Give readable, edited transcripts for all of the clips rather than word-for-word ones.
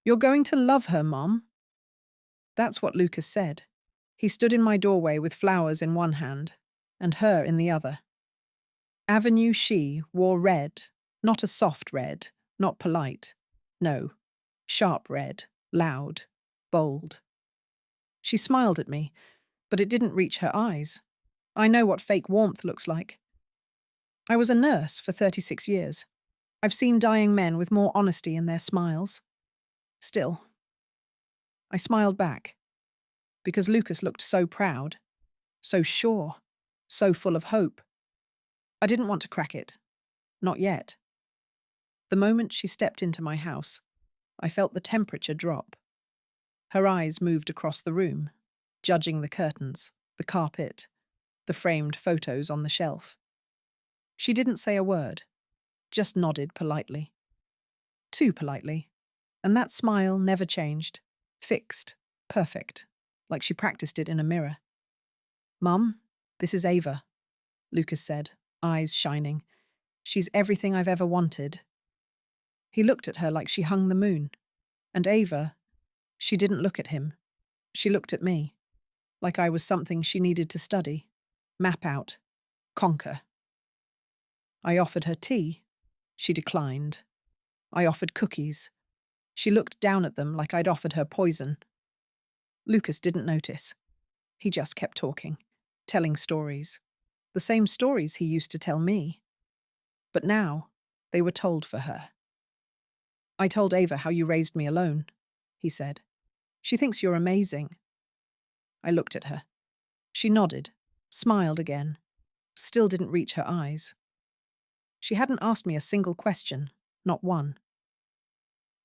You're going to love her, Mom. That's what Lucas said. He stood in my doorway with flowers in one hand and her in the other. Avenue She wore red, not a soft red, not polite. No, sharp red, loud, bold. She smiled at me, but it didn't reach her eyes. I know what fake warmth looks like. I was a nurse for 36 years. I've seen dying men with more honesty in their smiles. Still, I smiled back, because Lucas looked so proud, so sure, so full of hope. I didn't want to crack it. Not yet. The moment she stepped into my house, I felt the temperature drop. Her eyes moved across the room, judging the curtains, the carpet, the framed photos on the shelf. She didn't say a word, just nodded politely. Too politely. And that smile never changed. Fixed. Perfect. Like she practiced it in a mirror. Mum, this is Ava, Lucas said, eyes shining. She's everything I've ever wanted. He looked at her like she hung the moon. And Ava, she didn't look at him. She looked at me, like I was something she needed to study, map out, conquer. I offered her tea. She declined. I offered cookies. She looked down at them like I'd offered her poison. Lucas didn't notice. He just kept talking, telling stories. The same stories he used to tell me. But now, they were told for her. I told Ava how you raised me alone, he said. She thinks you're amazing. I looked at her. She nodded, smiled again, still didn't reach her eyes. She hadn't asked me a single question, not one.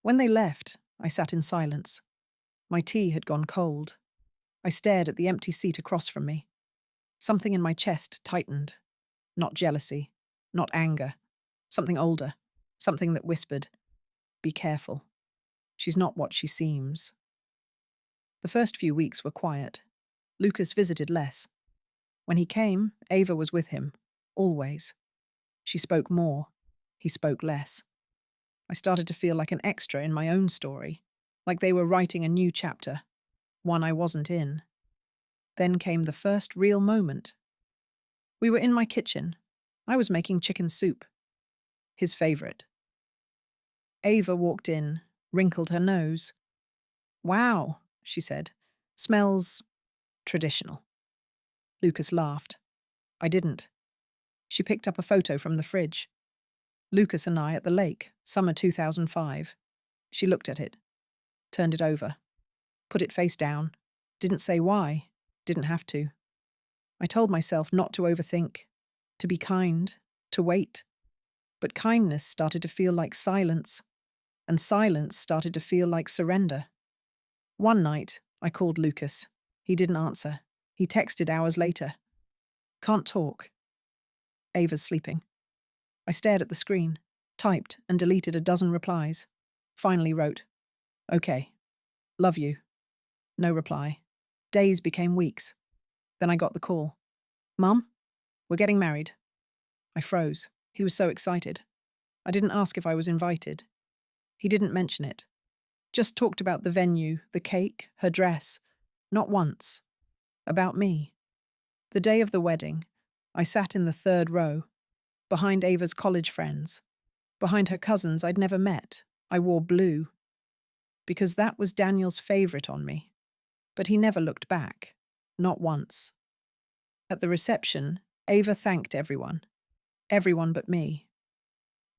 When they left, I sat in silence. My tea had gone cold. I stared at the empty seat across from me. Something in my chest tightened. Not jealousy, not anger. Something older, something that whispered, "Be careful. She's not what she seems." The first few weeks were quiet. Lucas visited less. When he came, Ava was with him, always. She spoke more. He spoke less. I started to feel like an extra in my own story, like they were writing a new chapter, one I wasn't in. Then came the first real moment. We were in my kitchen. I was making chicken soup. His favorite. Ava walked in, wrinkled her nose. "Wow," she said. "Smells traditional." Lucas laughed. I didn't. She picked up a photo from the fridge. Lucas and I at the lake, summer 2005. She looked at it, turned it over, put it face down, didn't say why, didn't have to. I told myself not to overthink, to be kind, to wait. But kindness started to feel like silence, and silence started to feel like surrender. One night, I called Lucas. He didn't answer. He texted hours later. "Can't talk. Ava's sleeping." I stared at the screen, typed and deleted a dozen replies. Finally wrote, "Okay. Love you." No reply. Days became weeks. Then I got the call. "Mum, we're getting married." I froze. He was so excited. I didn't ask if I was invited. He didn't mention it. Just talked about the venue, the cake, her dress. Not once. About me. The day of the wedding, I sat in the third row, behind Ava's college friends, behind her cousins I'd never met. I wore blue. Because that was Daniel's favorite on me. But he never looked back. Not once. At the reception, Ava thanked everyone. Everyone but me.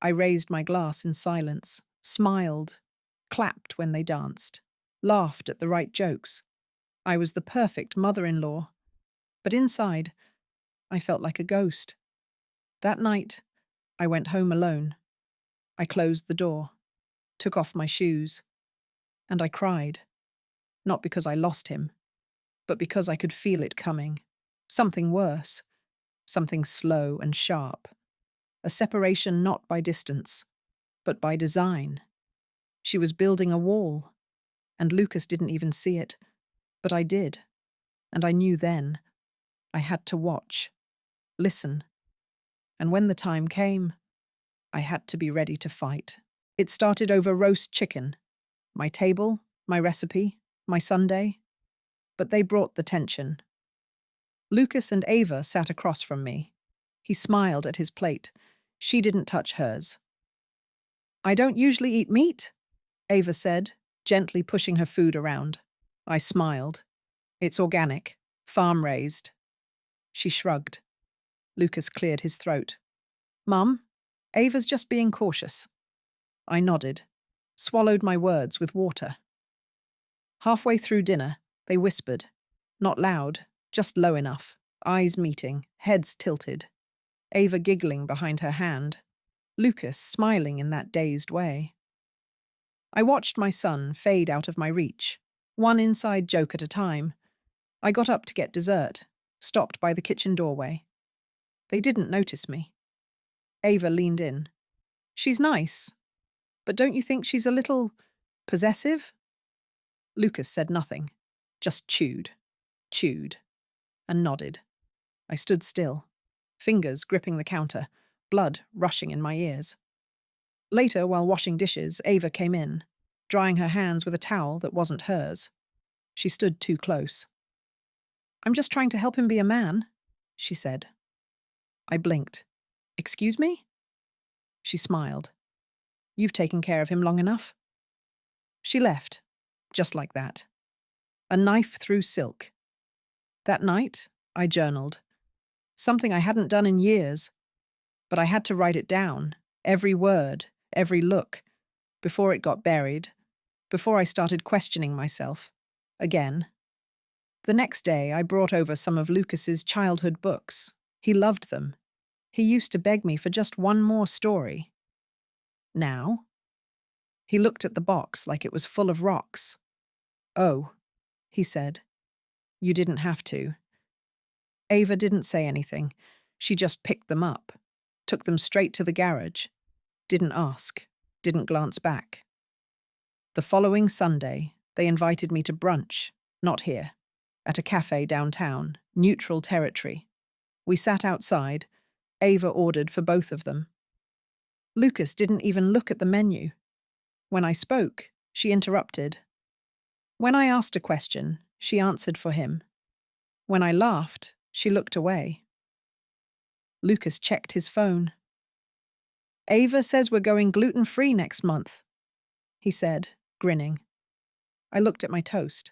I raised my glass in silence, smiled, clapped when they danced, laughed at the right jokes. I was the perfect mother-in-law. But inside, I felt like a ghost. That night, I went home alone. I closed the door, took off my shoes, and I cried. Not because I lost him, but because I could feel it coming. Something worse. Something slow and sharp. A separation not by distance, but by design. She was building a wall, and Lucas didn't even see it. But I did, and I knew then. I had to watch, listen. And when the time came, I had to be ready to fight. It started over roast chicken. My table, my recipe, my Sunday. But they brought the tension. Lucas and Ava sat across from me. He smiled at his plate. She didn't touch hers. I don't usually eat meat, Ava said, gently pushing her food around. I smiled. It's organic, farm-raised. She shrugged. Lucas cleared his throat. Mum, Ava's just being cautious. I nodded, swallowed my words with water. Halfway through dinner, they whispered. Not loud, just low enough, eyes meeting, heads tilted. Ava giggling behind her hand, Lucas smiling in that dazed way. I watched my son fade out of my reach, one inside joke at a time. I got up to get dessert, stopped by the kitchen doorway. They didn't notice me. Ava leaned in. She's nice, but don't you think she's a little possessive? Lucas said nothing, just chewed, and nodded. I stood still, fingers gripping the counter, blood rushing in my ears. Later, while washing dishes, Ava came in, drying her hands with a towel that wasn't hers. She stood too close. I'm just trying to help him be a man, she said. I blinked. Excuse me? She smiled. You've taken care of him long enough. She left, just like that. A knife through silk. That night, I journaled. Something I hadn't done in years, but I had to write it down, every word, every look, before it got buried, before I started questioning myself. Again. The next day, I brought over some of Lucas's childhood books. He loved them. He used to beg me for just one more story. Now? He looked at the box like it was full of rocks. Oh, he said. You didn't have to. Ava didn't say anything. She just picked them up, took them straight to the garage, didn't ask, didn't glance back. The following Sunday, they invited me to brunch, not here, at a cafe downtown, neutral territory. We sat outside. Ava ordered for both of them. Lucas didn't even look at the menu. When I spoke, she interrupted. When I asked a question, she answered for him. When I laughed, she looked away. Lucas checked his phone. Ava says we're going gluten-free next month, he said, grinning. I looked at my toast.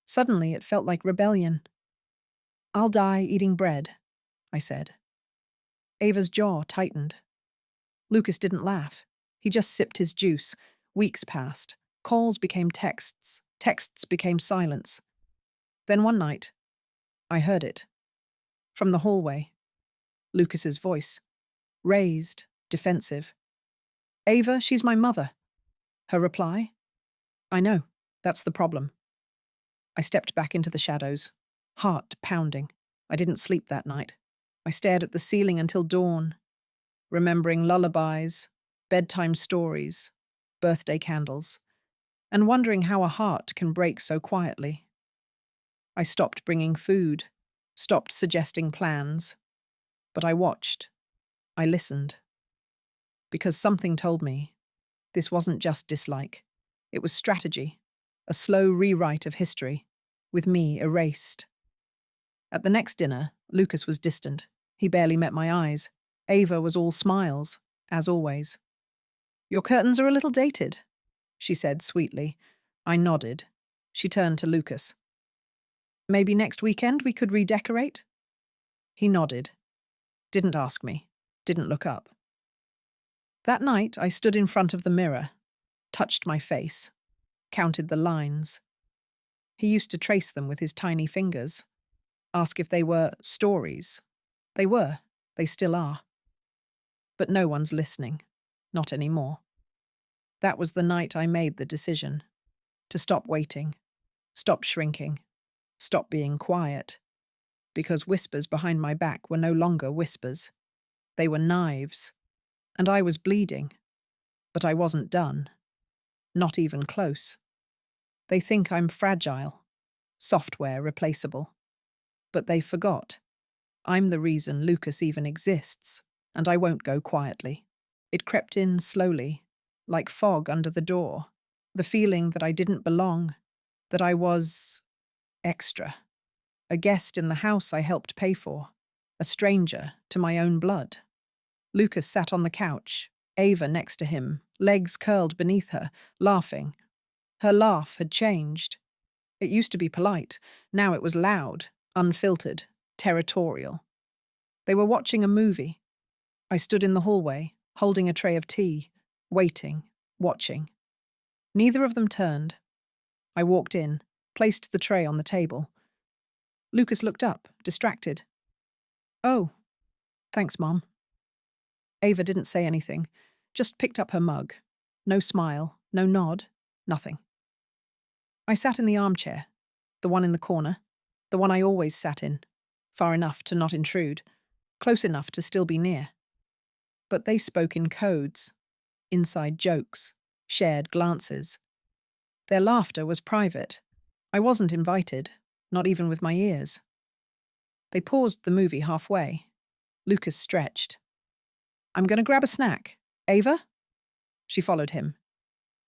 Suddenly it felt like rebellion. I'll die eating bread, I said. Ava's jaw tightened. Lucas didn't laugh. He just sipped his juice. Weeks passed. Calls became texts. Texts became silence. Then one night, I heard it. From the hallway. Lucas's voice. Raised, defensive. Ava, she's my mother. Her reply? I know. That's the problem. I stepped back into the shadows, heart pounding. I didn't sleep that night. I stared at the ceiling until dawn, remembering lullabies, bedtime stories, birthday candles, and wondering how a heart can break so quietly. I stopped bringing food, stopped suggesting plans, but I watched. I listened. Because something told me this wasn't just dislike. It was strategy, a slow rewrite of history, with me erased. At the next dinner, Lucas was distant. He barely met my eyes. Ava was all smiles, as always. Your curtains are a little dated, she said sweetly. I nodded. She turned to Lucas. Maybe next weekend we could redecorate? He nodded. Didn't ask me. Didn't look up. That night I stood in front of the mirror, touched my face, counted the lines. He used to trace them with his tiny fingers, ask if they were stories. They were. They still are. But no one's listening. Not anymore. That was the night I made the decision. To stop waiting. Stop shrinking. Stop being quiet. Because whispers behind my back were no longer whispers. They were knives. And I was bleeding. But I wasn't done. Not even close. They think I'm fragile. Software replaceable. But they forgot. I'm the reason Lucas even exists, and I won't go quietly. It crept in slowly, like fog under the door, The feeling that I didn't belong, that I was extra, a guest in the house I helped pay for, a stranger to my own blood. Lucas sat on the couch, Ava next to him, legs curled beneath her, laughing. Her laugh had changed. It used to be polite. Now it was loud, unfiltered, territorial. They were watching a movie. I stood in the hallway, holding a tray of tea, waiting, watching. Neither of them turned. I walked in, placed the tray on the table. Lucas looked up, distracted. "Oh, thanks, Mom." Ava didn't say anything, just picked up her mug. No smile, no nod, nothing. I sat in the armchair, the one in the corner, the one I always sat in, far enough to not intrude, close enough to still be near. But they spoke in codes, inside jokes, shared glances. Their laughter was private. I wasn't invited, not even with my ears. They paused the movie halfway. Lucas stretched. "I'm going to grab a snack. Ava?" She followed him.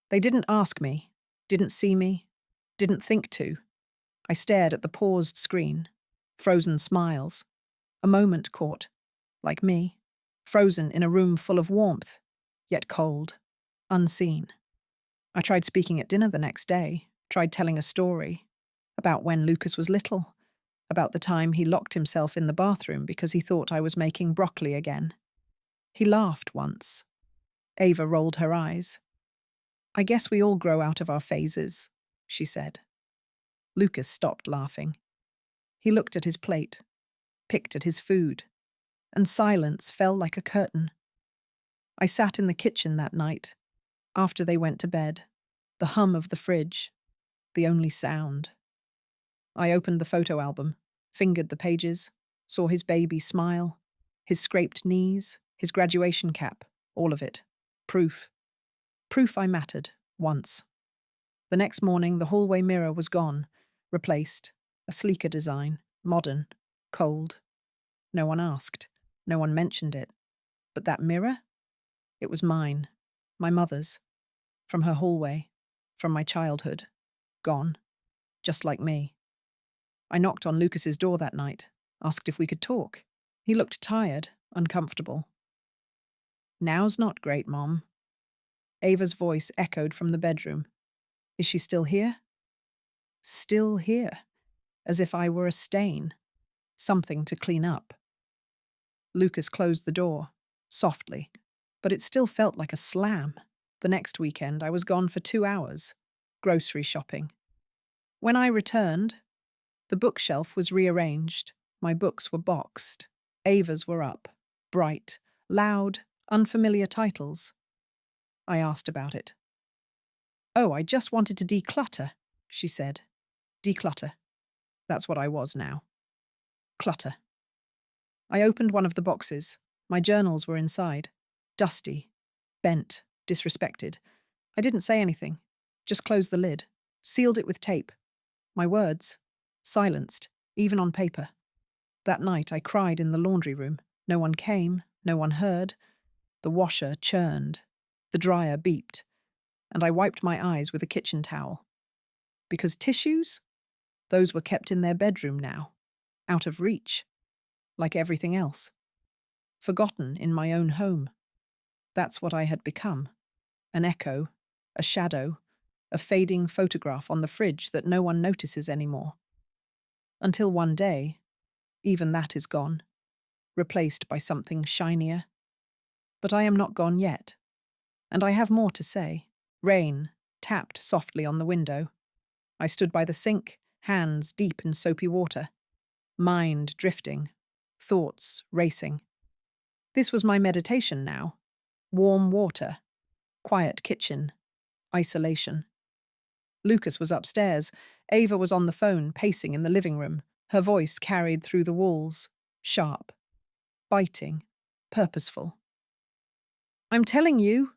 They didn't ask me, didn't see me, didn't think to. I stared at the paused screen. Frozen smiles. A moment caught, like me, frozen in a room full of warmth, yet cold, unseen. I tried speaking at dinner the next day, tried telling a story about when Lucas was little, about the time he locked himself in the bathroom because he thought I was making broccoli again. He laughed once. Ava rolled her eyes. "I guess we all grow out of our phases," she said. Lucas stopped laughing. He looked at his plate, picked at his food, and silence fell like a curtain. I sat in the kitchen that night, after they went to bed, the hum of the fridge, the only sound. I opened the photo album, fingered the pages, saw his baby smile, his scraped knees, his graduation cap, all of it. Proof. Proof I mattered, once. The next morning, the hallway mirror was gone, replaced, a sleeker design, modern, cold. No one asked, no one mentioned it. But that mirror? It was mine, my mother's, from her hallway, from my childhood, gone, just like me. I knocked on Lucas's door that night, asked if we could talk. He looked tired, uncomfortable. "Now's not great, Mom." Ava's voice echoed from the bedroom. "Is she still here?" Still here, as if I were a stain, something to clean up. Lucas closed the door, softly, but it still felt like a slam. The next weekend, I was gone for 2 hours, grocery shopping. When I returned, the bookshelf was rearranged. My books were boxed. Ava's were up, bright, loud, unfamiliar titles. I asked about it. "Oh, I just wanted to declutter," she said. Declutter. That's what I was now. Clutter. I opened one of the boxes. My journals were inside. Dusty, bent, disrespected. I didn't say anything. Just closed the lid. Sealed it with tape. My words. Silenced, even on paper. That night I cried in the laundry room. No one came, no one heard. The washer churned. The dryer beeped. And I wiped my eyes with a kitchen towel. Because tissues? Those were kept in their bedroom now. Out of reach. Like everything else. Forgotten in my own home. That's what I had become. An echo, a shadow, a fading photograph on the fridge that no one notices anymore. Until one day, even that is gone, replaced by something shinier. But I am not gone yet. And I have more to say. Rain tapped softly on the window. I stood by the sink, hands deep in soapy water. Mind drifting, thoughts racing. This was my meditation now. Warm water, quiet kitchen, isolation. Lucas was upstairs. Ava was on the phone, pacing in the living room. Her voice carried through the walls, sharp, biting, purposeful. "I'm telling you,"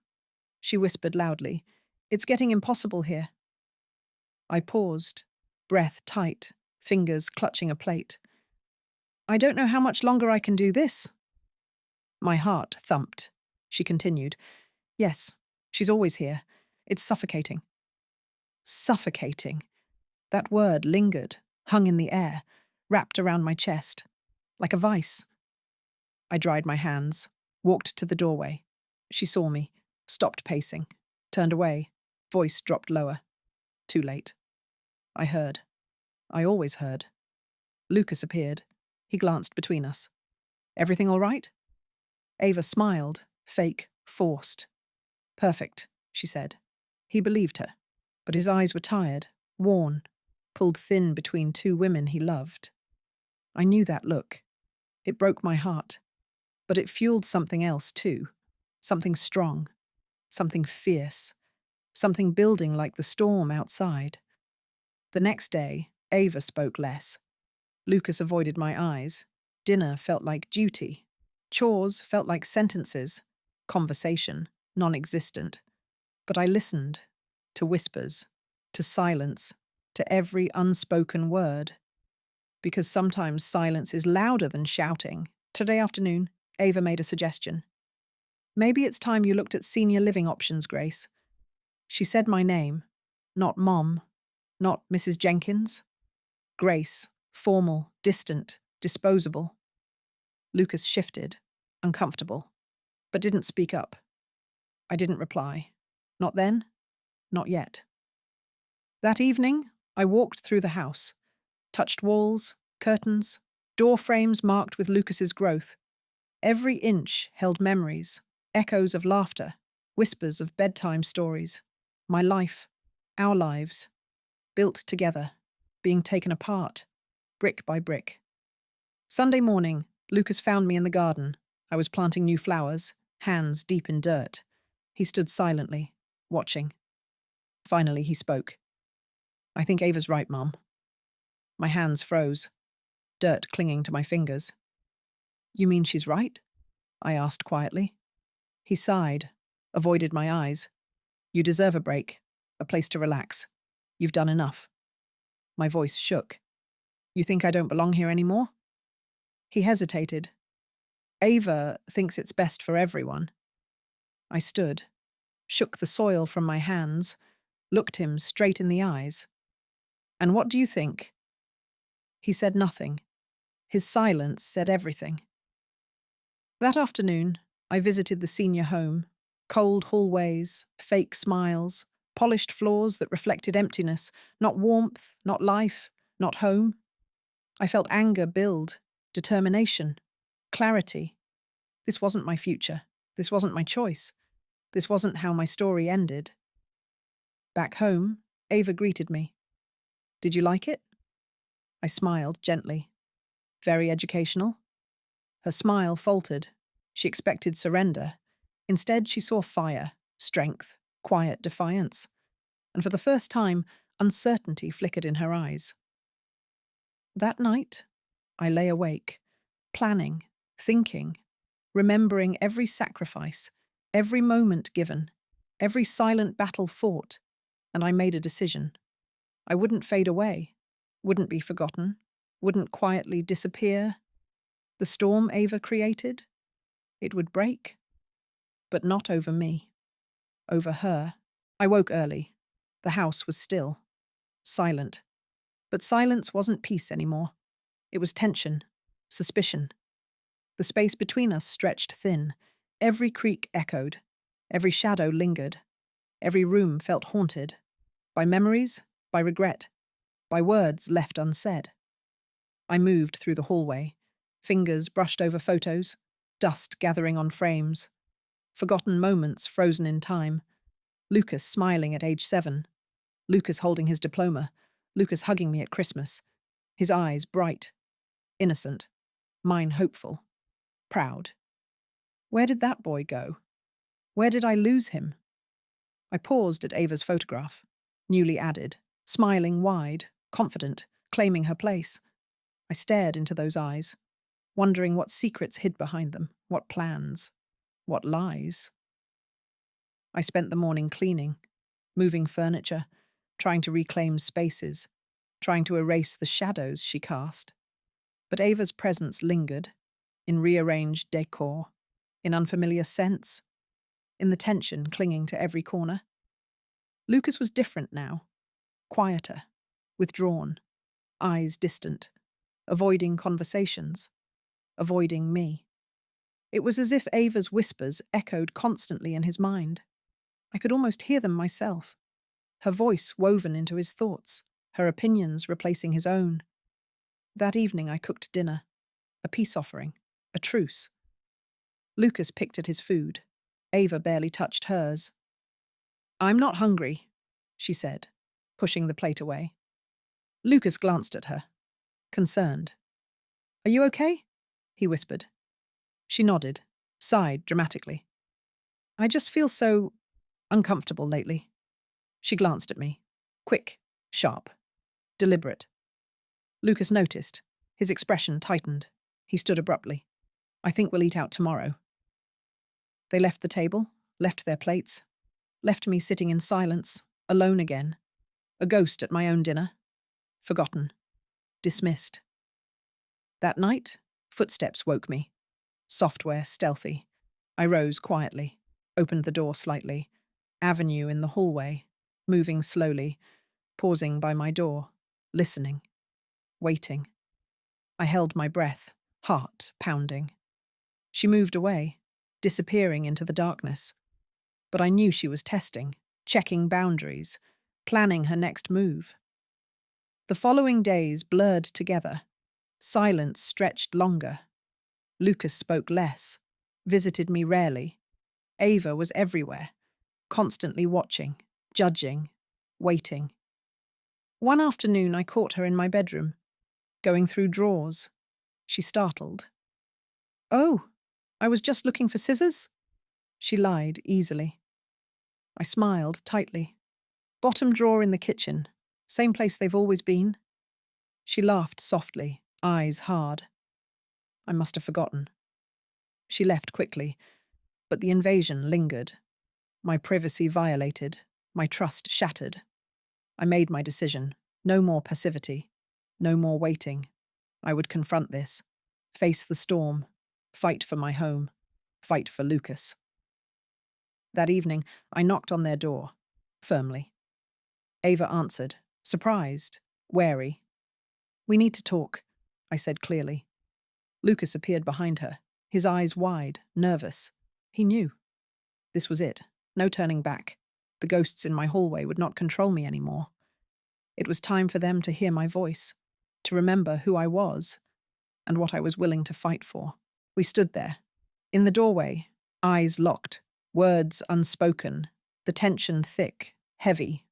she whispered loudly, "it's getting impossible here." I paused, breath tight, fingers clutching a plate. "I don't know how much longer I can do this." My heart thumped. She continued, "Yes, she's always here. It's suffocating. Suffocating. That word lingered, hung in the air, wrapped around my chest, like a vice. I dried my hands, walked to the doorway. She saw me, stopped pacing, turned away, voice dropped lower. Too late. I heard. I always heard. Lucas appeared. He glanced between us. Everything all right? Ava smiled, fake, forced. Perfect, she said. He believed her, but his eyes were tired, worn, pulled thin between two women he loved. I knew that look. It broke my heart, but it fueled something else too. Something strong, something fierce, something building like the storm outside. The next day, Ava spoke less. Lucas avoided my eyes. Dinner felt like duty. Chores felt like sentences. Conversation, non-existent. But I listened to whispers, to silence, to every unspoken word. Because sometimes silence is louder than shouting. Today afternoon, Ava made a suggestion. Maybe it's time you looked at senior living options, Grace. She said my name, not Mom, not Mrs. Jenkins. Grace, formal, distant, disposable. Lucas shifted, uncomfortable, but didn't speak up. I didn't reply. Not then, not yet. That evening, I walked through the house, touched walls, curtains, door frames marked with Lucas's growth. Every inch held memories, echoes of laughter, whispers of bedtime stories. My life, our lives, built together, being taken apart, brick by brick. Sunday morning, Lucas found me in the garden. I was planting new flowers, hands deep in dirt. He stood silently, watching. Finally, he spoke. I think Ava's right, Mom. My hands froze, dirt clinging to my fingers. You mean she's right? I asked quietly. He sighed, avoided my eyes. You deserve a break, a place to relax. You've done enough. My voice shook. You think I don't belong here anymore? He hesitated. Ava thinks it's best for everyone. I stood, shook the soil from my hands, looked him straight in the eyes. And what do you think? He said nothing. His silence said everything. That afternoon, I visited the senior home. Cold hallways, fake smiles, polished floors that reflected emptiness, not warmth, not life, not home. I felt anger build, determination, clarity. This wasn't my future. This wasn't my choice. This wasn't how my story ended. Back home, Ava greeted me. Did you like it? I smiled gently. Very educational? Her smile faltered. She expected surrender. Instead, she saw fire, strength, quiet defiance. And for the first time, uncertainty flickered in her eyes. That night, I lay awake, planning, thinking, remembering every sacrifice, every moment given, every silent battle fought, and I made a decision. I wouldn't fade away, wouldn't be forgotten, wouldn't quietly disappear. The storm Ava created, it would break, but not over me, over her. I woke early. The house was still, silent. But silence wasn't peace anymore. It was tension, suspicion. The space between us stretched thin. Every creak echoed. Every shadow lingered. Every room felt haunted. By memories, by regret, by words left unsaid. I moved through the hallway. Fingers brushed over photos, dust gathering on frames. Forgotten moments frozen in time. Lucas smiling at age 7. Lucas holding his diploma. Lucas hugging me at Christmas. His eyes bright, innocent. Mine hopeful, proud. Where did that boy go? Where did I lose him? I paused at Ava's photograph, newly added, smiling wide, confident, claiming her place. I stared into those eyes, wondering what secrets hid behind them, what plans, what lies. I spent the morning cleaning, moving furniture, trying to reclaim spaces, trying to erase the shadows she cast. But Ava's presence lingered, in rearranged decor, in unfamiliar scents, in the tension clinging to every corner. Lucas was different now. quieter, withdrawn, eyes distant, avoiding conversations, avoiding me. It was as if Ava's whispers echoed constantly in his mind. I could almost hear them myself, her voice woven into his thoughts, her opinions replacing his own. That evening I cooked dinner, a peace offering, a truce. Lucas picked at his food. Ava barely touched hers. "I'm not hungry," she said, pushing the plate away. Lucas glanced at her, concerned. "Are you okay?" he whispered. She nodded, sighed dramatically. "I just feel so uncomfortable lately." She glanced at me. Quick, sharp, deliberate. Lucas noticed. His expression tightened. He stood abruptly. "I think we'll eat out tomorrow." They left the table, left their plates, left me sitting in silence, alone again, a ghost at my own dinner, forgotten, dismissed. That night, footsteps woke me, software stealthy. I rose quietly, opened the door slightly, avenue in the hallway, moving slowly, pausing by my door, listening, waiting. I held my breath, heart pounding. She moved away, disappearing into the darkness. But I knew she was testing, checking boundaries, planning her next move. The following days blurred together. Silence stretched longer. Lucas spoke less, visited me rarely. Ava was everywhere, constantly watching, judging, waiting. One afternoon I caught her in my bedroom, going through drawers. She startled. "Oh, I was just looking for scissors?" She lied easily. I smiled tightly. "Bottom drawer in the kitchen, same place they've always been." She laughed softly, eyes hard. I must have forgotten. She left quickly, but the invasion lingered. My privacy violated, my trust shattered. I made my decision. No more passivity, no more waiting. I would confront this, face the storm, fight for my home, fight for Lucas. That evening, I knocked on their door, firmly. Ava answered, surprised, wary. "We need to talk," I said clearly. Lucas appeared behind her, his eyes wide, nervous. He knew. This was it. No turning back. The ghosts in my hallway would not control me anymore. It was time for them to hear my voice, to remember who I was and what I was willing to fight for. We stood there, in the doorway, eyes locked, words unspoken, the tension thick, heavy,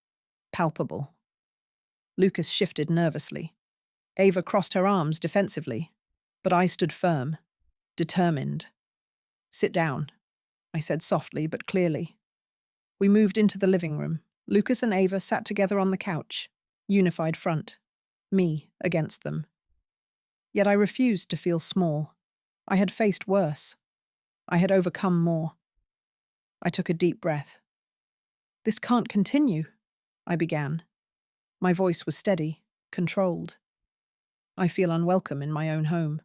palpable. Lucas shifted nervously. Ava crossed her arms defensively, but I stood firm, determined. "Sit down," I said softly but clearly. We moved into the living room. Lucas and Ava sat together on the couch, unified front, me against them. Yet I refused to feel small. I had faced worse. I had overcome more. I took a deep breath. "This can't continue," I began. My voice was steady, controlled. "I feel unwelcome in my own home."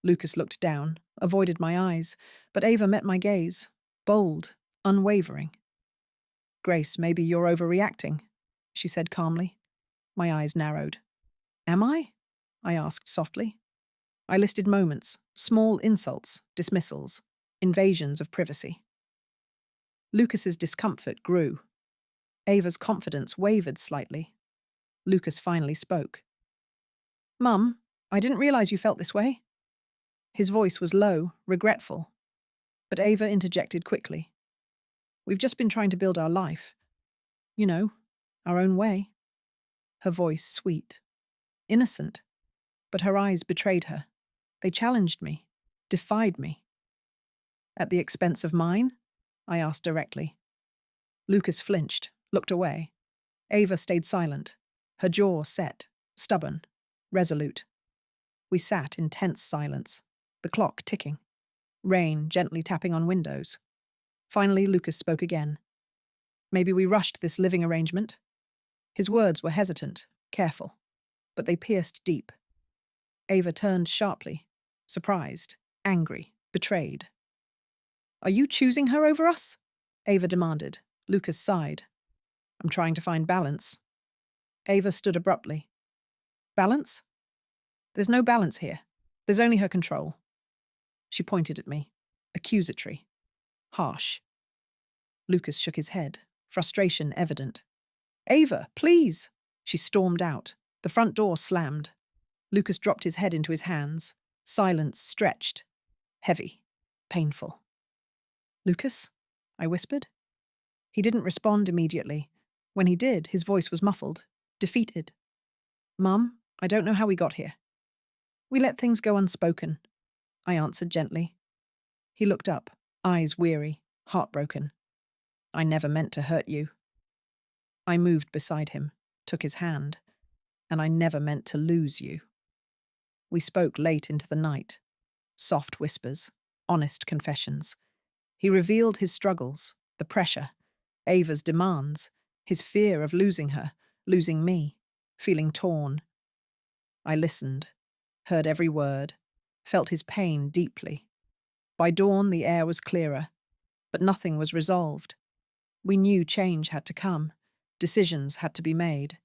Lucas looked down, avoided my eyes, but Ava met my gaze, bold, unwavering. "Grace, maybe you're overreacting," she said calmly. My eyes narrowed. "Am I?" I asked softly. I listed moments, small insults, dismissals, invasions of privacy. Lucas's discomfort grew. Ava's confidence wavered slightly. Lucas finally spoke. "Mum, I didn't realize you felt this way." His voice was low, regretful. But Ava interjected quickly. "We've just been trying to build our life. You know, our own way." Her voice sweet, innocent, but her eyes betrayed her. They challenged me, defied me. "At the expense of mine?" I asked directly. Lucas flinched, looked away. Ava stayed silent, her jaw set, stubborn, resolute. We sat in tense silence, the clock ticking, rain gently tapping on windows. Finally, Lucas spoke again. "Maybe we rushed this living arrangement." His words were hesitant, careful, but they pierced deep. Ava turned sharply, surprised, angry, betrayed. "Are you choosing her over us?" Ava demanded. Lucas sighed. "I'm trying to find balance." Ava stood abruptly. Balance? There's no balance here. There's only her control. She pointed at me. Accusatory. Harsh. Lucas shook his head, frustration evident. Ava, please! She stormed out. The front door slammed. Lucas dropped his head into his hands. Silence stretched. Heavy. Painful. Lucas? I whispered. He didn't respond immediately. When he did, his voice was muffled, defeated. Mum, I don't know how we got here. We let things go unspoken, I answered gently. He looked up, eyes weary, heartbroken. I never meant to hurt you. I moved beside him, took his hand, and I never meant to lose you. We spoke late into the night. Soft whispers, honest confessions. He revealed his struggles, the pressure, Ava's demands, his fear of losing her, losing me, feeling torn. I listened, heard every word, felt his pain deeply. By dawn, the air was clearer, but nothing was resolved. We knew change had to come, decisions had to be made.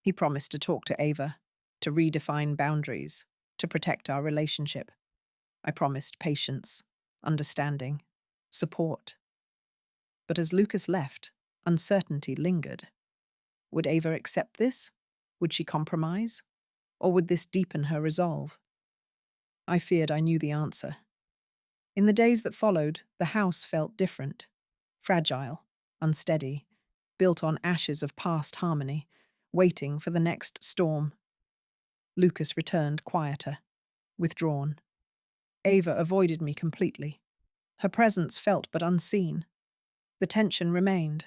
He promised to talk to Ava, to redefine boundaries, to protect our relationship. I promised patience, understanding, support. But as Lucas left, uncertainty lingered. Would Ava accept this? Would she compromise? Or would this deepen her resolve? I feared I knew the answer. In the days that followed, the house felt different. Fragile, unsteady, built on ashes of past harmony, waiting for the next storm. Lucas returned quieter, withdrawn. Ava avoided me completely. Her presence felt but unseen. The tension remained,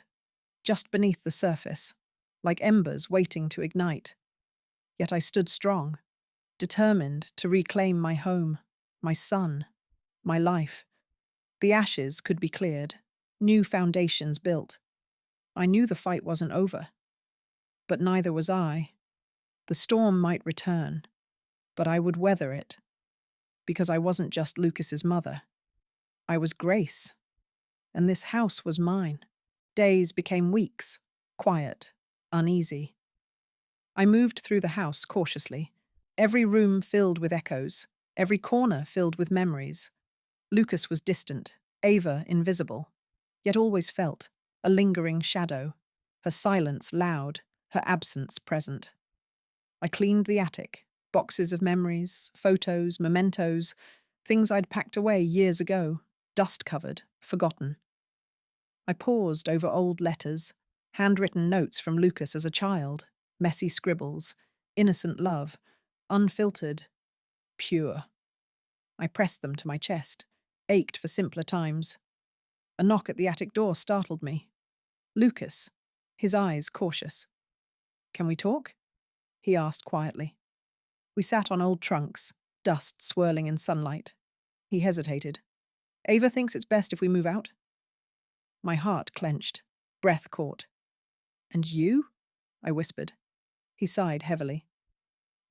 just beneath the surface, like embers waiting to ignite. Yet I stood strong, determined to reclaim my home, my son, my life. The ashes could be cleared, new foundations built. I knew the fight wasn't over, but neither was I. The storm might return, but I would weather it, because I wasn't just Lucas's mother. I was Grace, and this house was mine. Days became weeks, quiet, uneasy. I moved through the house cautiously, every room filled with echoes, every corner filled with memories. Lucas was distant, Ava invisible, yet always felt, a lingering shadow, her silence loud, her absence present. I cleaned the attic, boxes of memories, photos, mementos, things I'd packed away years ago, dust-covered, forgotten. I paused over old letters, handwritten notes from Lucas as a child, messy scribbles, innocent love, unfiltered, pure. I pressed them to my chest, ached for simpler times. A knock at the attic door startled me. Lucas, his eyes cautious. Can we talk? He asked quietly. We sat on old trunks, dust swirling in sunlight. He hesitated. Ava thinks it's best if we move out. My heart clenched, breath caught. And you? I whispered. He sighed heavily.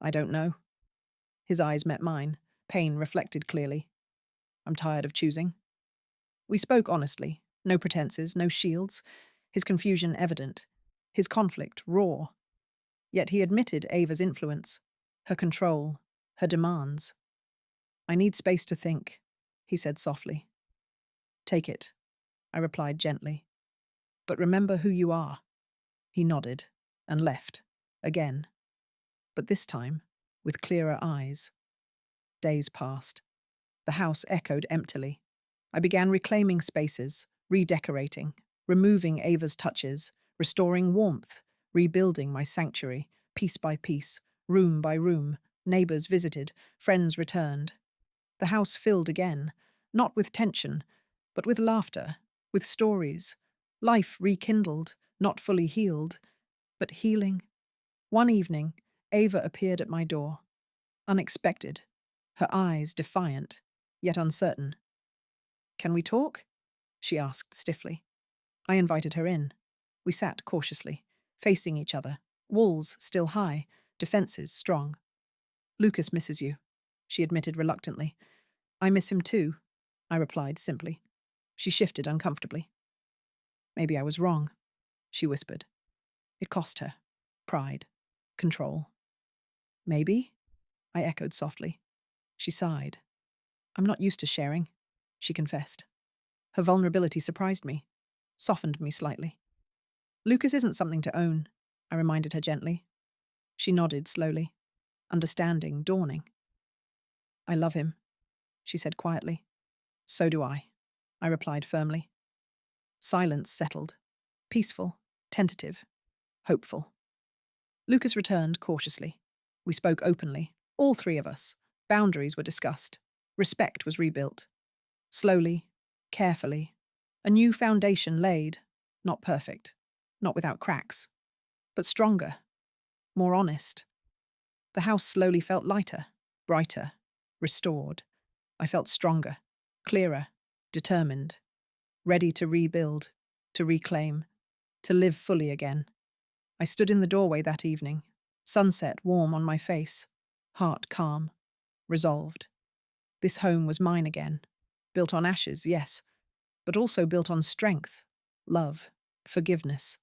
I don't know. His eyes met mine, pain reflected clearly. I'm tired of choosing. We spoke honestly, no pretenses, no shields, his confusion evident, his conflict raw. Yet he admitted Ava's influence, her control, her demands. I need space to think, he said softly. Take it, I replied gently. But remember who you are. He nodded and left, again. But this time, with clearer eyes. Days passed. The house echoed emptily. I began reclaiming spaces, redecorating, removing Ava's touches, restoring warmth, rebuilding my sanctuary, piece by piece, room by room. Neighbors visited, friends returned. The house filled again, not with tension, but with laughter, with stories. Life rekindled, not fully healed, but healing. One evening, Ava appeared at my door. Unexpected, her eyes defiant, yet uncertain. Can we talk? She asked stiffly. I invited her in. We sat cautiously, facing each other, walls still high, defenses strong. Lucas misses you, she admitted reluctantly. I miss him too, I replied simply. She shifted uncomfortably. Maybe I was wrong, she whispered. It cost her. Pride. Control. Maybe? I echoed softly. She sighed. I'm not used to sharing, she confessed. Her vulnerability surprised me, softened me slightly. Lucas isn't something to own, I reminded her gently. She nodded slowly, understanding dawning. I love him, she said quietly. So do I replied firmly. Silence settled, peaceful, tentative, hopeful. Lucas returned cautiously. We spoke openly, all three of us. Boundaries were discussed. Respect was rebuilt. Slowly, carefully, a new foundation laid, not perfect, not without cracks, but stronger, more honest. The house slowly felt lighter, brighter, restored. I felt stronger, clearer, determined, ready to rebuild, to reclaim, to live fully again. I stood in the doorway that evening, sunset warm on my face, heart calm, resolved. This home was mine again, built on ashes, yes, but also built on strength, love, forgiveness.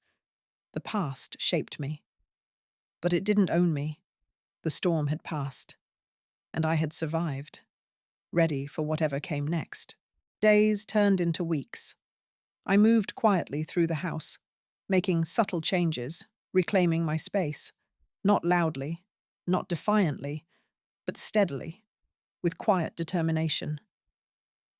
The past shaped me, but it didn't own me. The storm had passed, and I had survived, ready for whatever came next. Days turned into weeks. I moved quietly through the house, making subtle changes, reclaiming my space, not loudly, not defiantly, but steadily, with quiet determination.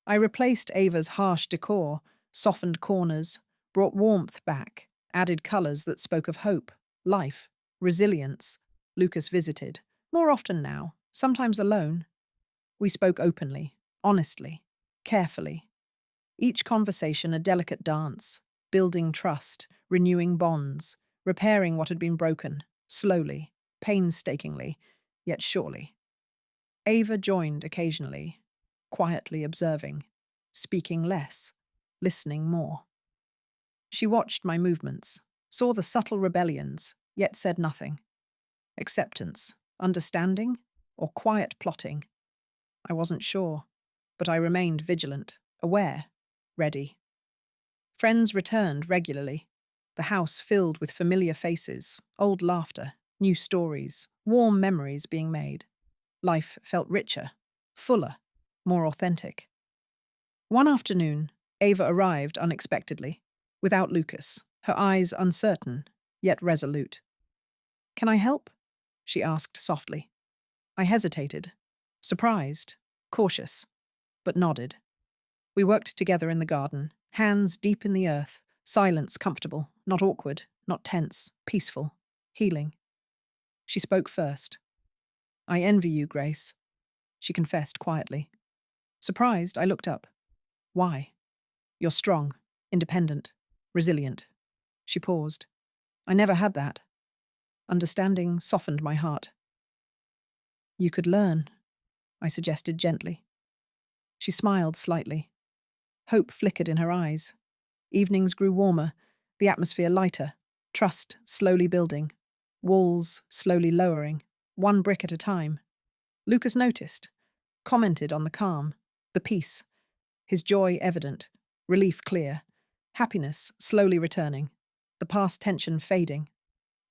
I replaced Ava's harsh decor, softened corners, brought warmth back, added colours that spoke of hope, life, resilience. Lucas visited, more often now, sometimes alone. We spoke openly, honestly, carefully. Each conversation a delicate dance, building trust, renewing bonds, repairing what had been broken, slowly, painstakingly, yet surely. Ava joined occasionally, quietly observing, speaking less, listening more. She watched my movements, saw the subtle rebellions, yet said nothing. Acceptance, understanding, or quiet plotting? I wasn't sure, but I remained vigilant, aware, ready. Friends returned regularly, the house filled with familiar faces, old laughter, new stories, warm memories being made. Life felt richer, fuller, more authentic. One afternoon, Ava arrived unexpectedly, without Lucas, her eyes uncertain, yet resolute. Can I help? She asked softly. I hesitated, surprised, cautious, but nodded. We worked together in the garden, hands deep in the earth, silence comfortable, not awkward, not tense, peaceful, healing. She spoke first. I envy you, Grace, she confessed quietly. Surprised, I looked up. Why? You're strong, independent, resilient. She paused. I never had that. Understanding softened my heart. You could learn, I suggested gently. She smiled slightly. Hope flickered in her eyes. Evenings grew warmer, the atmosphere lighter, trust slowly building, walls slowly lowering, one brick at a time. Lucas noticed, commented on the calm, the peace, his joy evident, relief clear, happiness slowly returning, the past tension fading,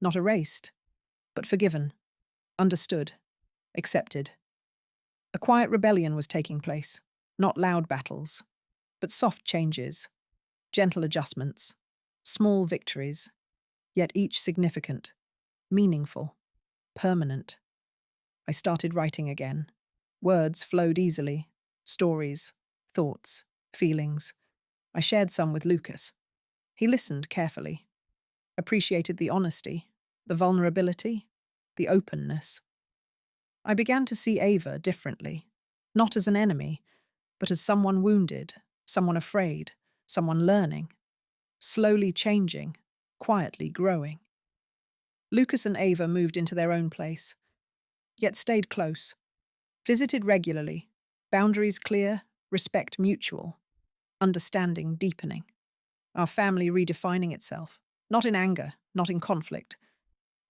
not erased, but forgiven, understood, accepted. A quiet rebellion was taking place, not loud battles, but soft changes, gentle adjustments, small victories, yet each significant, meaningful, permanent. I started writing again. Words flowed easily, stories, thoughts, feelings. I shared some with Lucas. He listened carefully, appreciated the honesty, the vulnerability, the openness. I began to see Ava differently, not as an enemy, but as someone wounded, someone afraid, someone learning, slowly changing, quietly growing. Lucas and Ava moved into their own place, yet stayed close, visited regularly, boundaries clear, respect mutual, understanding deepening. Our family redefining itself, not in anger, not in conflict,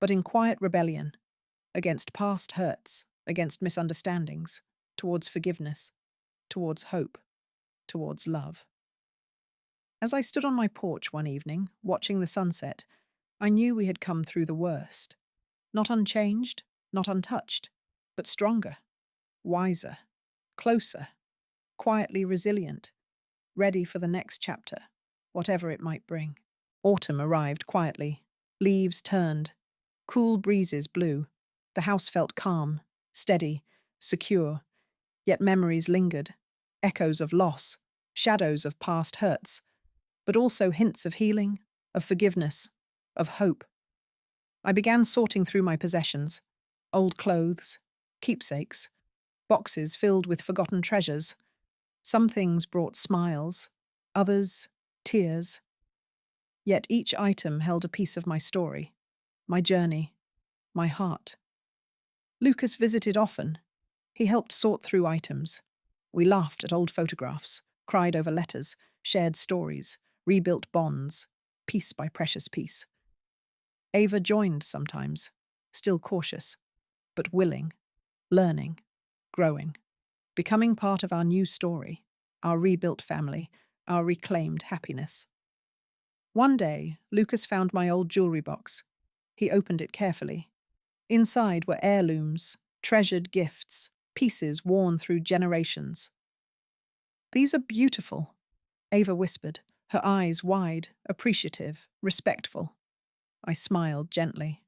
but in quiet rebellion, against past hurts, against misunderstandings, towards forgiveness, towards hope, towards love. As I stood on my porch one evening, watching the sunset, I knew we had come through the worst. Not unchanged, not untouched, but stronger, wiser, closer, quietly resilient, ready for the next chapter, whatever it might bring. Autumn arrived quietly. Leaves turned. Cool breezes blew. The house felt calm, steady, secure, yet memories lingered, echoes of loss, shadows of past hurts, but also hints of healing, of forgiveness, of hope. I began sorting through my possessions, old clothes, keepsakes, boxes filled with forgotten treasures. Some things brought smiles, others, tears. Yet each item held a piece of my story, my journey, my heart. Lucas visited often. He helped sort through items. We laughed at old photographs, cried over letters, shared stories, rebuilt bonds, piece by precious piece. Ava joined sometimes, still cautious, but willing, learning, growing, becoming part of our new story, our rebuilt family, our reclaimed happiness. One day, Lucas found my old jewelry box. He opened it carefully. Inside were heirlooms, treasured gifts, pieces worn through generations. "These are beautiful," Ava whispered, her eyes wide, appreciative, respectful. I smiled gently.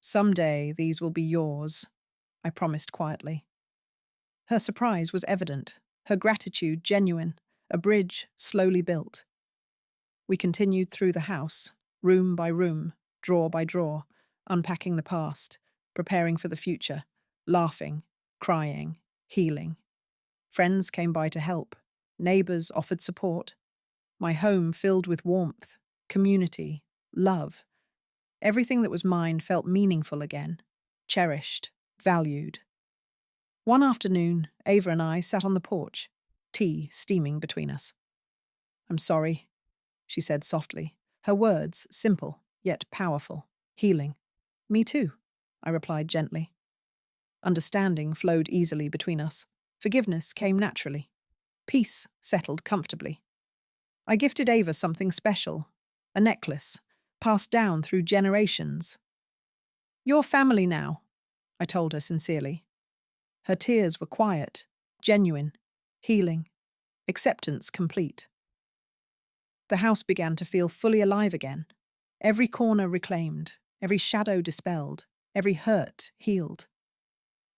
"Someday these will be yours," I promised quietly. Her surprise was evident, her gratitude genuine, a bridge slowly built. We continued through the house, room by room, drawer by drawer, unpacking the past, preparing for the future, laughing, crying, healing. Friends came by to help. Neighbors offered support. My home filled with warmth, community, love. Everything that was mine felt meaningful again, cherished, valued. One afternoon, Ava and I sat on the porch, tea steaming between us. "I'm sorry," she said softly, her words simple, yet powerful, healing. "Me too," I replied gently. Understanding flowed easily between us. Forgiveness came naturally. Peace settled comfortably. I gifted Ava something special, a necklace, passed down through generations. "Your family now," I told her sincerely. Her tears were quiet, genuine, healing, acceptance complete. The house began to feel fully alive again. Every corner reclaimed, every shadow dispelled, every hurt healed.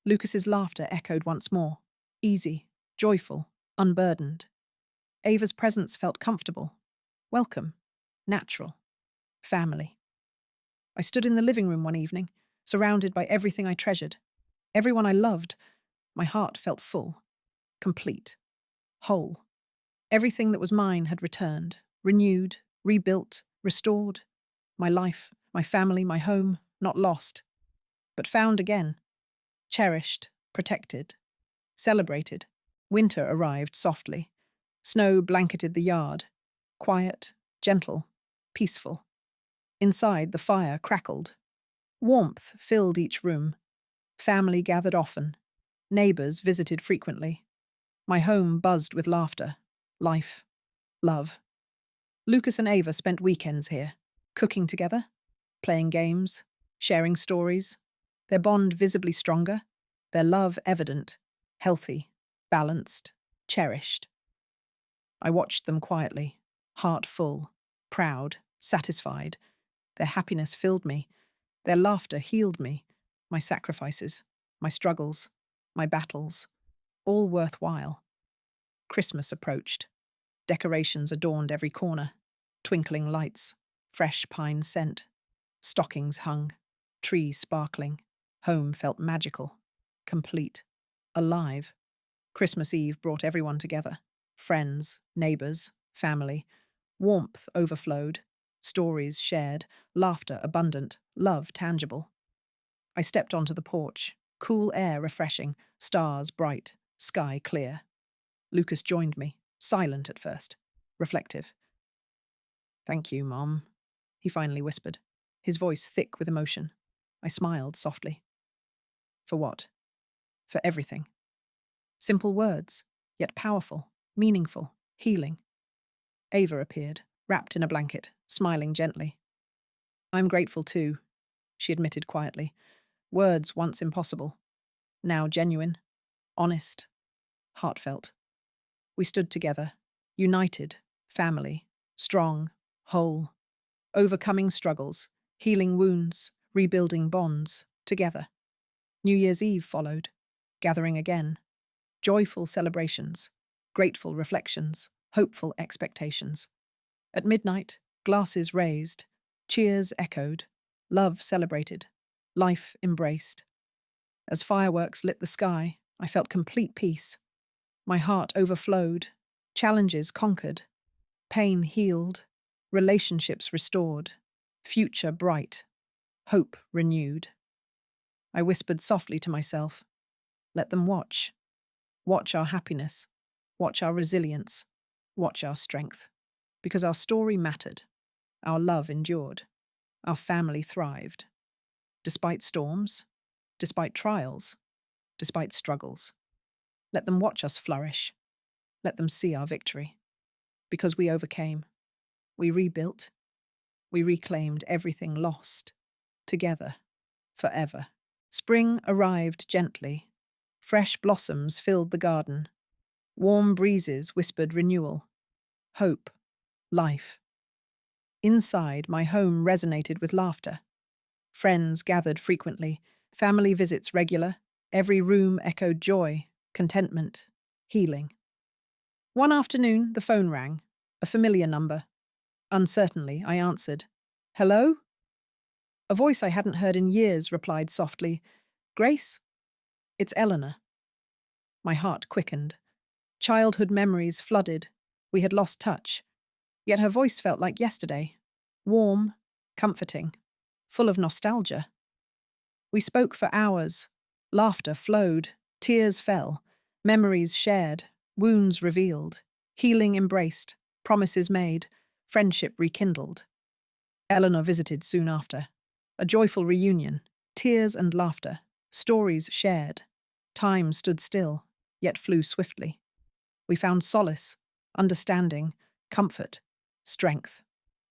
Lucas's laughter echoed once more, easy, joyful, unburdened. Ava's presence felt comfortable, welcome, natural, family. I stood in the living room one evening, surrounded by everything I treasured, everyone I loved. My heart felt full, complete, whole. Everything that was mine had returned, renewed, rebuilt, restored. My life, my family, my home, not lost, but found again. Cherished, protected, celebrated. Winter arrived softly. Snow blanketed the yard. Quiet, gentle, peaceful. Inside, the fire crackled. Warmth filled each room. Family gathered often. Neighbors visited frequently. My home buzzed with laughter, life, love. Lucas and Ava spent weekends here, cooking together, playing games, sharing stories. Their bond visibly stronger, their love evident, healthy, balanced, cherished. I watched them quietly, heart full, proud, satisfied. Their happiness filled me. Their laughter healed me. My sacrifices, my struggles, my battles, all worthwhile. Christmas approached. Decorations adorned every corner. Twinkling lights, fresh pine scent. Stockings hung, trees sparkling. Home felt magical, complete, alive. Christmas Eve brought everyone together. Friends, neighbors, family. Warmth overflowed. Stories shared. Laughter abundant. Love tangible. I stepped onto the porch. Cool air refreshing. Stars bright. Sky clear. Lucas joined me, silent at first, reflective. "Thank you, Mom," he finally whispered, his voice thick with emotion. I smiled softly. "For what?" "For everything." Simple words, yet powerful, meaningful, healing. Ava appeared, wrapped in a blanket, smiling gently. "I'm grateful too. she admitted quietly. Words once impossible, now genuine, honest, heartfelt. We stood together, united, family, strong, whole, overcoming struggles, healing wounds, rebuilding bonds, together. New Year's Eve followed, gathering again, joyful celebrations, grateful reflections, hopeful expectations. At midnight, glasses raised, cheers echoed, love celebrated, life embraced. As fireworks lit the sky, I felt complete peace. My heart overflowed, challenges conquered, pain healed, relationships restored, future bright, hope renewed. I whispered softly to myself, let them watch. Watch our happiness. Watch our resilience. Watch our strength. Because our story mattered. Our love endured. Our family thrived. Despite storms, despite trials, despite struggles. Let them watch us flourish. Let them see our victory. Because we overcame. We rebuilt. We reclaimed everything lost. Together. Forever. Spring arrived gently. Fresh blossoms filled the garden. Warm breezes whispered renewal. Hope. Life. Inside, my home resonated with laughter. Friends gathered frequently, family visits regular, every room echoed joy, contentment, healing. One afternoon, the phone rang, a familiar number. Uncertainly, I answered. Hello? A voice I hadn't heard in years replied softly, Grace? It's Eleanor. My heart quickened. Childhood memories flooded. We had lost touch. Yet her voice felt like yesterday. Warm, comforting, full of nostalgia. We spoke for hours. Laughter flowed, tears fell, memories shared, wounds revealed, healing embraced, promises made, friendship rekindled. Eleanor visited soon after. A joyful reunion, tears and laughter, stories shared. Time stood still, yet flew swiftly. We found solace, understanding, comfort, strength.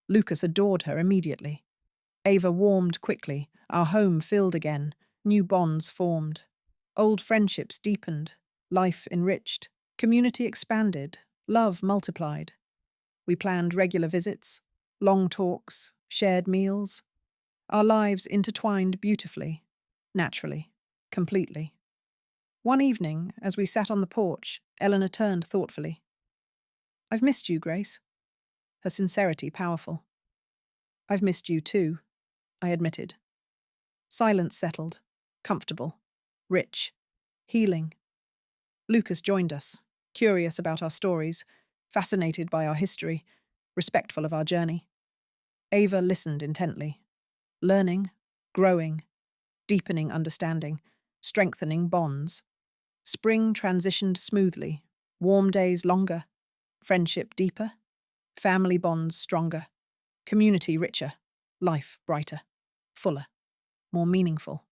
Lucas adored her immediately. Ava warmed quickly, our home filled again, new bonds formed. Old friendships deepened, life enriched, community expanded, love multiplied. We planned regular visits, long talks, shared meals. Our lives intertwined beautifully, naturally, completely. One evening, as we sat on the porch, Eleanor turned thoughtfully. I've missed you, Grace. Her sincerity powerful. I've missed you too, I admitted. Silence settled, comfortable, rich, healing. Lucas joined us, curious about our stories, fascinated by our history, respectful of our journey. Ava listened intently, learning, growing, deepening understanding, strengthening bonds. Spring transitioned smoothly, warm days longer, friendship deeper, family bonds stronger, community richer, life brighter, fuller, more meaningful.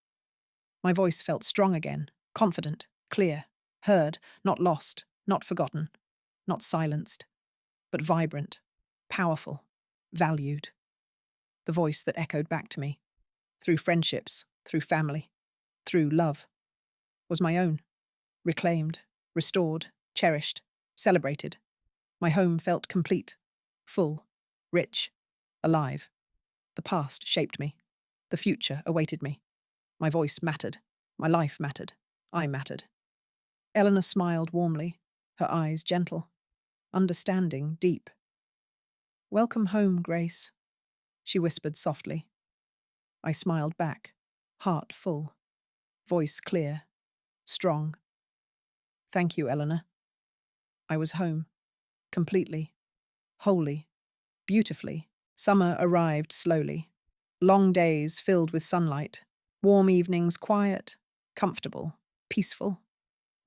My voice felt strong again, confident, clear, heard, not lost, not forgotten, not silenced, but vibrant, powerful, valued. The voice that echoed back to me, through friendships, through family, through love, was my own, reclaimed, restored, cherished, celebrated. My home felt complete, full, rich, alive. The past shaped me. The future awaited me. My voice mattered. My life mattered. I mattered. Eleanor smiled warmly, her eyes gentle, understanding deep. Welcome home, Grace, she whispered softly. I smiled back, heart full, voice clear, strong. Thank you, Eleanor. I was home, completely, wholly, beautifully. Summer arrived slowly. Long days filled with sunlight, warm evenings quiet, comfortable, peaceful.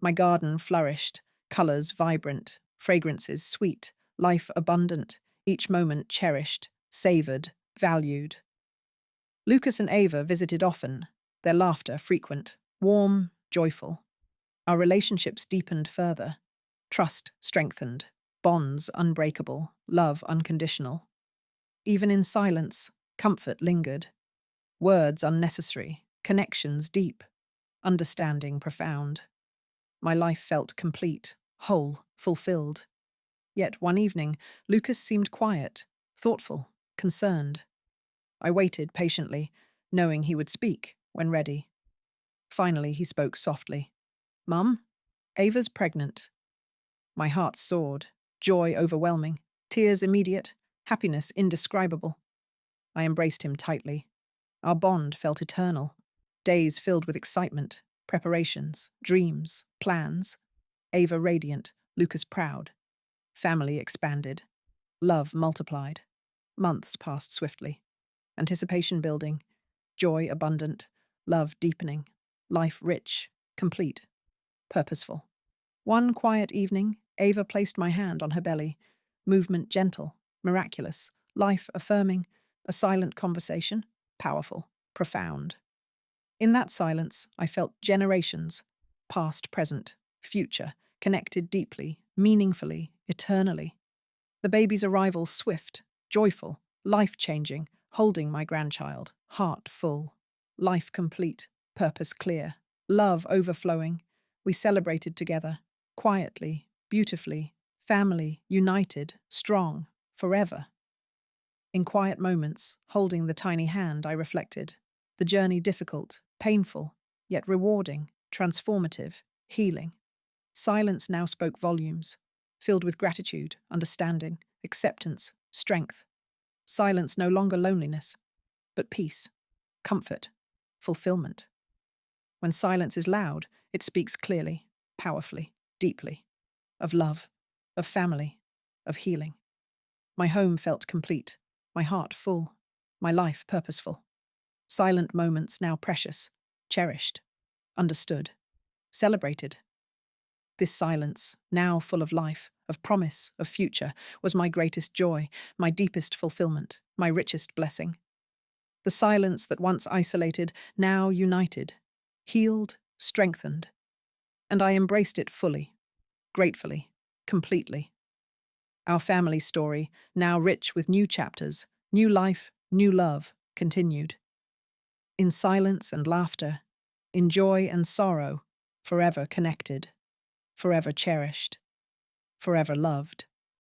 My garden flourished, colours vibrant, fragrances sweet, life abundant, each moment cherished, savoured, valued. Lucas and Ava visited often, their laughter frequent, warm, joyful. Our relationships deepened further, trust strengthened, bonds unbreakable, love unconditional. Even in silence, comfort lingered. Words unnecessary, connections deep, understanding profound. My life felt complete, whole, fulfilled. Yet one evening, Lucas seemed quiet, thoughtful, concerned. I waited patiently, knowing he would speak when ready. Finally, he spoke softly. Mum, Ava's pregnant. My heart soared, joy overwhelming, tears immediate, happiness indescribable. I embraced him tightly. Our bond felt eternal. Days filled with excitement, preparations, dreams, plans. Ava radiant, Lucas proud. Family expanded. Love multiplied. Months passed swiftly. Anticipation building. Joy abundant. Love deepening. Life rich, complete, purposeful. One quiet evening, Ava placed my hand on her belly. Movement gentle, miraculous, life affirming. A silent conversation, powerful, profound. In that silence, I felt generations, past, present, future, connected deeply, meaningfully, eternally. The baby's arrival swift, joyful, life-changing, holding my grandchild, heart full, life complete, purpose clear, love overflowing. We celebrated together, quietly, beautifully, family, united, strong, forever. In quiet moments, holding the tiny hand, I reflected. The journey difficult, painful, yet rewarding, transformative, healing. Silence now spoke volumes, filled with gratitude, understanding, acceptance, strength. Silence no longer loneliness, but peace, comfort, fulfillment. When silence is loud, it speaks clearly, powerfully, deeply, of love, of family, of healing. My home felt complete, my heart full, my life purposeful. Silent moments now precious, cherished, understood, celebrated. This silence, now full of life, of promise, of future, was my greatest joy, my deepest fulfillment, my richest blessing. The silence that once isolated, now united, healed, strengthened. And I embraced it fully, gratefully, completely. Our family story, now rich with new chapters, new life, new love, continued. In silence and laughter, in joy and sorrow, forever connected, forever cherished, forever loved.